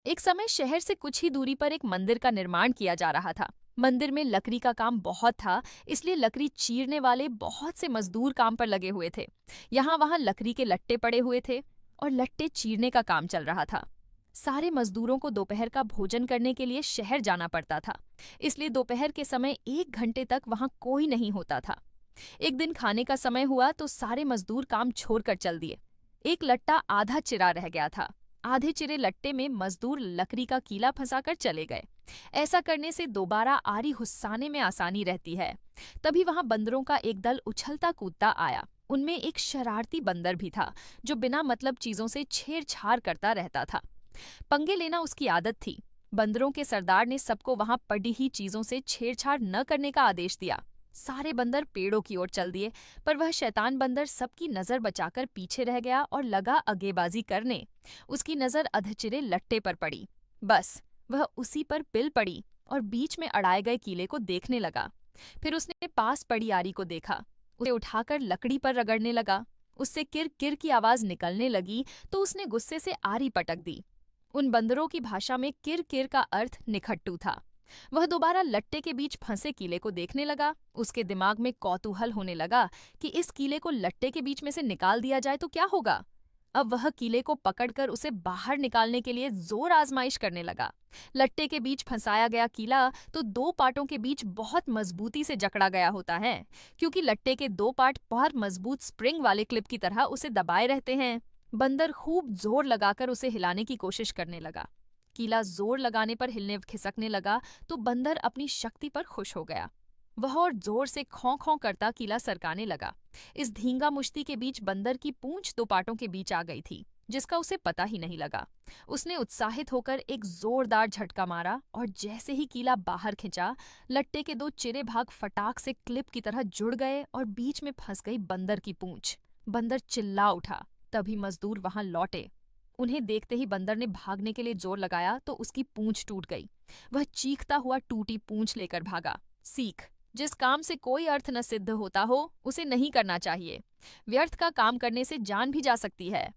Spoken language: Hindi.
एक समय शहर से कुछ ही दूरी पर एक मंदिर का निर्माण किया जा रहा था। मंदिर में लकड़ी का काम बहुत था, इसलिए लकड़ी चीरने वाले बहुत से मजदूर काम पर लगे हुए थे। यहाँ वहाँ लकड़ी के लट्टे पड़े हुए थे और लट्टे चीरने का काम चल रहा था। सारे मजदूरों को दोपहर का भोजन करने के लिए शहर जाना पड़ता था, इसलिए दोपहर के समय 1 घंटे तक वहाँ कोई नहीं होता था। एक दिन खाने का समय हुआ तो सारे मजदूर काम छोड़कर चल दिए। एक लट्टा आधा चिरा रह गया था। आधे चिरे लट्टे में मजदूर लकड़ी का कीला फंसाकर चले गए। ऐसा करने से दोबारा आरी हुस्साने में आसानी रहती है। तभी वहां बंदरों का एक दल उछलता कूदता आया। उनमें एक शरारती बंदर भी था, जो बिना मतलब चीजों से छेड़छाड़ करता रहता था। पंगे लेना उसकी आदत थी। बंदरों के सरदार ने सबको वहां पड़ी ही चीजों से छेड़छाड़ न करने का आदेश दिया। सारे बंदर पेड़ों की ओर चल दिए, पर वह शैतान बंदर सबकी नजर बचाकर पीछे रह गया और लगा अगेबाजी करने। उसकी नजर अधचिरे लट्टे पर पड़ी। बस वह उसी पर पिल पड़ी और बीच में अड़ाए गए कीले को देखने लगा। फिर उसने पास पड़ी आरी को देखा, उसे उठाकर लकड़ी पर रगड़ने लगा। उससे किर किर की आवाज निकलने लगी तो उसने गुस्से से आरी पटक दी। उन बंदरों की भाषा में किर किर का अर्थ निखट्टू था। वह दोबारा लट्टे के बीच फंसे कीले को देखने लगा। उसके दिमाग में कौतूहल होने लगा कि इस कीले को लट्टे के बीच में से निकाल दिया जाए तो क्या होगा। अब वह कीले को पकड़कर उसे बाहर निकालने के लिए जोर आजमाइश करने लगा। लट्टे के बीच फंसाया गया कीला तो दो पार्टों के बीच बहुत मजबूती से जकड़ा गया होता है, क्योंकि लट्टे के दो पार्ट बहुत मजबूत स्प्रिंग वाले क्लिप की तरह उसे दबाए रहते हैं। बंदर खूब जोर लगाकर उसे हिलाने की कोशिश करने लगा। कीला जोर लगाने पर हिलने खिसकने लगा तो बंदर अपनी शक्ति पर खुश हो गया। वह और जोर से खौं खौं करता कीला सरकाने लगा। इस धींगा मुश्ती के बीच बंदर की पूंछ दो पाटों के बीच आ गई थी, जिसका उसे पता ही नहीं लगा। उसने उत्साहित होकर एक जोरदार झटका मारा और जैसे ही कीला बाहर खिंचा, लट्टे के दो चिरे भाग फटाक से क्लिप की तरह जुड़ गए और बीच में फंस गई बंदर की पूंछ। बंदर चिल्ला उठा। तभी मजदूर वहां लौटे। उन्हें देखते ही बंदर ने भागने के लिए जोर लगाया तो उसकी पूंछ टूट गई। वह चीखता हुआ टूटी पूंछ लेकर भागा। सीख, जिस काम से कोई अर्थ न सिद्ध होता हो उसे नहीं करना चाहिए। व्यर्थ का काम करने से जान भी जा सकती है।